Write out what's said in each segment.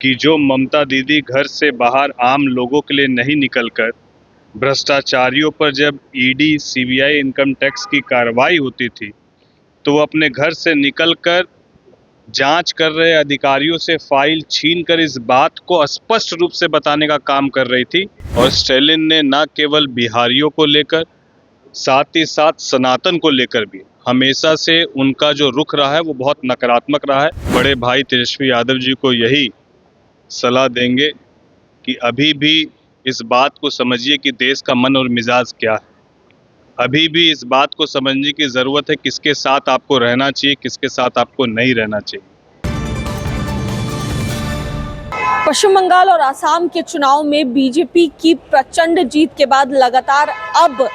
कि जो ममता दीदी घर से बाहर आम लोगों के लिए नहीं निकलकर भ्रष्टाचारियों पर जब ईडी, सीबीआई, इनकम टैक्स की कार्रवाई होती थी तो वो अपने घर से निकलकर जांच कर रहे अधिकारियों से फाइल छीनकर इस बात को स्पष्ट रूप से बताने का काम कर रही थी। और स्टालिन ने न केवल बिहारियों को लेकर साथ ही साथ सनातन को लेकर भी हमेशा से उनका जो रुख रहा है वो बहुत नकारात्मक रहा है। बड़े भाई तेजस्वी यादव जी को यही सलाह देंगे कि अभी भी इस बात को समझिए कि देश का मन और मिजाज क्या है। अभी भी इस बात को समझने की ज़रूरत है किसके साथ आपको रहना चाहिए, किसके साथ आपको नहीं रहना चाहिए। पश्चिम बंगाल और असम के चुनाव में बीजेपी की प्रचंड जीत के बाद लगातार अब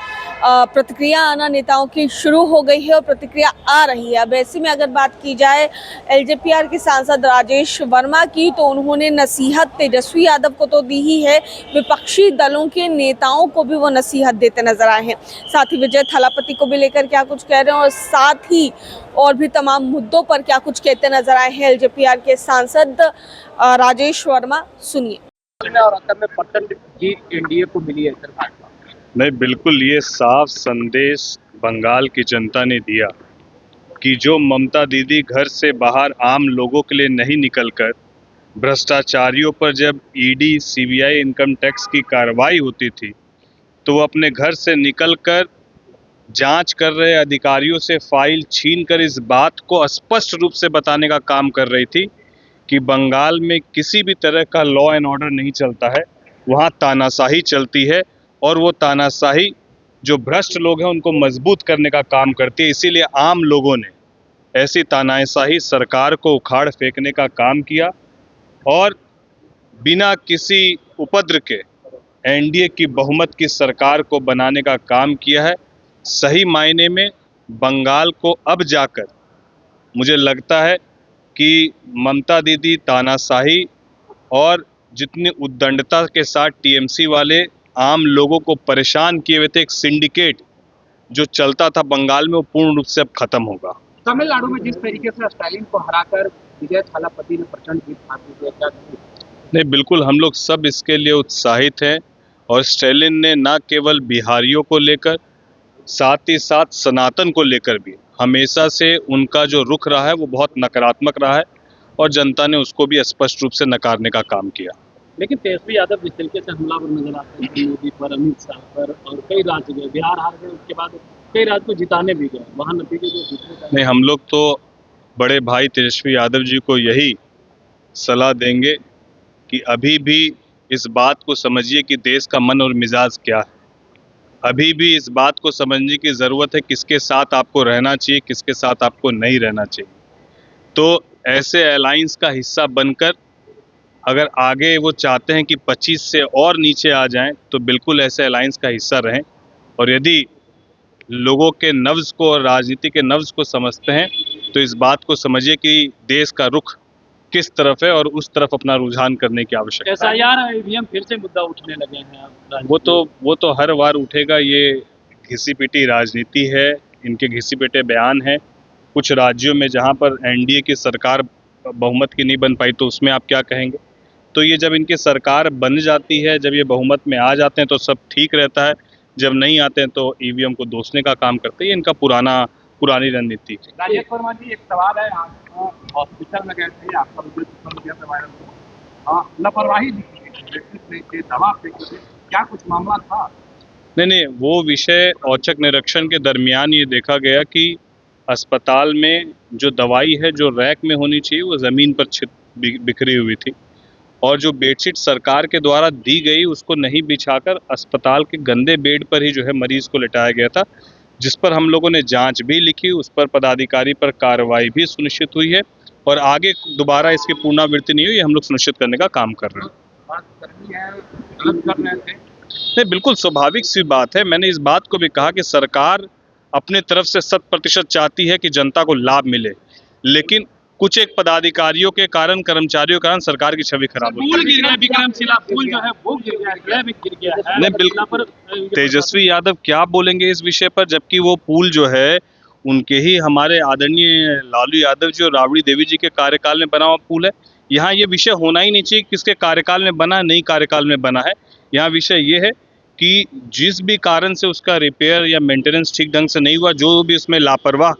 प्रतिक्रिया आना नेताओं की शुरू हो गई है और प्रतिक्रिया आ रही है। अब ऐसे में अगर बात की जाए एलजेपीआर के सांसद राजेश वर्मा की, तो उन्होंने नसीहत तेजस्वी यादव को तो दी ही है, विपक्षी दलों के नेताओं को भी वो नसीहत देते नजर आए हैं। साथ ही विजय थालापति को भी लेकर क्या कुछ कह रहे हैं और साथ ही और भी तमाम मुद्दों पर क्या कुछ कहते नजर आए हैं एलजेपीआर के सांसद राजेश वर्मा। सुनिए। और असम में प्रचंड जीत एनडीए को मिली है सरकार। नहीं, बिल्कुल ये साफ संदेश बंगाल की जनता ने दिया कि जो ममता दीदी घर से बाहर आम लोगों के लिए नहीं निकलकर भ्रष्टाचारियों पर जब ईडी, सीबीआई, इनकम टैक्स की कार्रवाई होती थी तो वो अपने घर से निकलकर जांच कर रहे अधिकारियों से फाइल छीनकर इस बात को स्पष्ट रूप से बताने का काम कर रही थी कि बंगाल में किसी भी तरह का लॉ एंड ऑर्डर नहीं चलता है, वहाँ तानाशाही चलती है और वो तानाशाही जो भ्रष्ट लोग हैं उनको मजबूत करने का काम करती है। इसीलिए आम लोगों ने ऐसी तानाशाही सरकार को उखाड़ फेंकने का काम किया और बिना किसी उपद्र के एनडीए की बहुमत की सरकार को बनाने का काम किया है। सही मायने में बंगाल को अब जाकर मुझे लगता है कि ममता दीदी तानाशाही और जितनी उद्दंडता के साथ टीएमसी वाले आम लोगों को परेशान किए हुए थे, एक सिंडिकेट जो चलता था बंगाल में, वो पूर्ण रूप से अब खत्म होगा। तमिलनाडु में जिस तरीके से स्टालिन को हराकर विजय थालापति ने प्रचंड जीत हासिल किया, नहीं, बिल्कुल हम लोग सब इसके लिए उत्साहित हैं और स्टालिन ने न केवल बिहारियों को लेकर साथ ही साथ सनातन को लेकर भी हमेशा से उनका जो रुख रहा है वो बहुत नकारात्मक रहा है और जनता ने उसको भी स्पष्ट रूप से नकारने का काम किया। लेकिन तेजस्वी यादव जिस तरीके से हमलावर नजर आते हैं मोदी पर, अमित शाह पर, और कई राज्य गए, बिहार हार गए, उसके बाद कई राज्य को जिताने भी गए, वहाँ नतीजे जो दूसरे। नहीं, हम लोग तो बड़े भाई तेजस्वी यादव जी को यही सलाह देंगे कि अभी भी इस बात को समझिए कि देश का मन और मिजाज क्या है। अभी भी इस बात को समझने की ज़रूरत है किसके साथ आपको रहना चाहिए, किसके साथ आपको नहीं रहना चाहिए। तो ऐसे अलायंस का हिस्सा बनकर अगर आगे वो चाहते हैं कि 25 से और नीचे आ जाएं तो बिल्कुल ऐसे अलायंस का हिस्सा रहें। और यदि लोगों के नब्ज़ को और राजनीति के नब्ज़ को समझते हैं तो इस बात को समझिए कि देश का रुख किस तरफ है और उस तरफ अपना रुझान करने की आवश्यकता है। एसआईआर, ईवीएम फिर से मुद्दा उठने लगे हैं अब। वो तो हर बार उठेगा। ये घिसी पिटी राजनीति है, इनके घिसी पिटे बयान हैं। कुछ राज्यों में जहां पर एनडीए की सरकार बहुमत की नहीं बन पाई तो उसमें आप क्या कहेंगे। तो ये जब इनकी सरकार बन जाती है, जब ये बहुमत में आ जाते हैं तो सब ठीक रहता है, जब नहीं आते हैं तो ईवीएम को दोषने का काम करते हैं। इनका पुरानी रणनीति। राजेश वर्मा जी, एक सवाल है, आप हॉस्पिटल में गए थे, आपका वीडियो सोशल मीडिया पर वायरल हुआ, लापरवाही दिखी, दवा फेंकी थी, क्या कुछ मामला था? नहीं, वो विषय औचक निरीक्षण के दरमियान ये देखा गया कि अस्पताल में जो दवाई है जो रैक में होनी चाहिए वो ज़मीन पर बिखरी हुई थी और जो बेडशीट सरकार के द्वारा दी गई उसको नहीं बिछाकर अस्पताल के गंदे बेड पर ही जो है मरीज को लेटाया गया था, जिस पर हम लोगों ने जांच भी लिखी, उस पर पदाधिकारी पर कार्रवाई भी सुनिश्चित हुई है और आगे दोबारा इसकी पुनरावृत्ति नहीं हुई, हम लोग सुनिश्चित करने का काम कर रहे हैं। नहीं, बिल्कुल स्वाभाविक सी बात है। मैंने इस बात को भी कहा कि सरकार अपने तरफ से 100% चाहती है कि जनता को लाभ मिले, लेकिन कुछ एक पदाधिकारियों के कारण, कर्मचारियों के कारण सरकार की छवि खराब होती है। विक्रमशिला पुल जो है वो गिर गया है। नहीं, बिल्कुल तेजस्वी यादव क्या बोलेंगे इस विषय पर, जबकि वो पुल जो है उनके ही हमारे आदरणीय लालू यादव जी और राबड़ी देवी जी के कार्यकाल में बना हुआ पुल है। यहाँ ये विषय होना ही नहीं चाहिए किसके कार्यकाल में बना है, नई कार्यकाल में बना है। यहाँ विषय ये है कि जिस भी कारण से उसका रिपेयर या मेंटेनेंस ठीक ढंग से नहीं हुआ, जो भी उसमें लापरवाह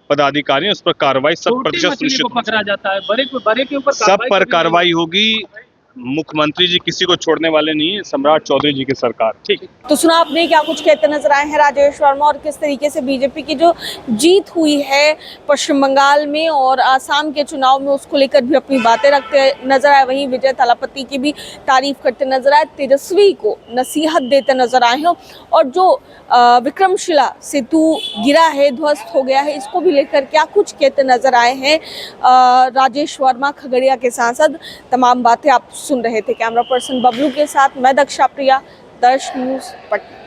पदाधिकारी हैं उस पर कार्रवाई 100% सुनिश्चित पकड़ा जाता है, बड़े के ऊपर सब पर कार्रवाई होगी। मुख्यमंत्री जी किसी को छोड़ने वाले नहीं है, सम्राट चौधरी जी की सरकार। ठीक। तो सुना आपने क्या कुछ कहते नजर आए हैं राजेश वर्मा और किस तरीके से बीजेपी की जो जीत हुई है पश्चिम बंगाल में और आसाम के चुनाव में उसको लेकर भी अपनी बातें रखते नजर आए। वहीं विजय थालापति की भी तारीफ करते नजर आए, तेजस्वी को नसीहत देते नजर आए हैं और जो विक्रमशिला सेतु गिरा है, ध्वस्त हो गया है, इसको भी लेकर क्या कुछ कहते नजर आए हैं राजेश वर्मा खगड़िया के सांसद। तमाम बातें आप सुन रहे थे। कैमरा पर्सन बबलू के साथ मैं दक्षा प्रिया, दर्श न्यूज़ पटना।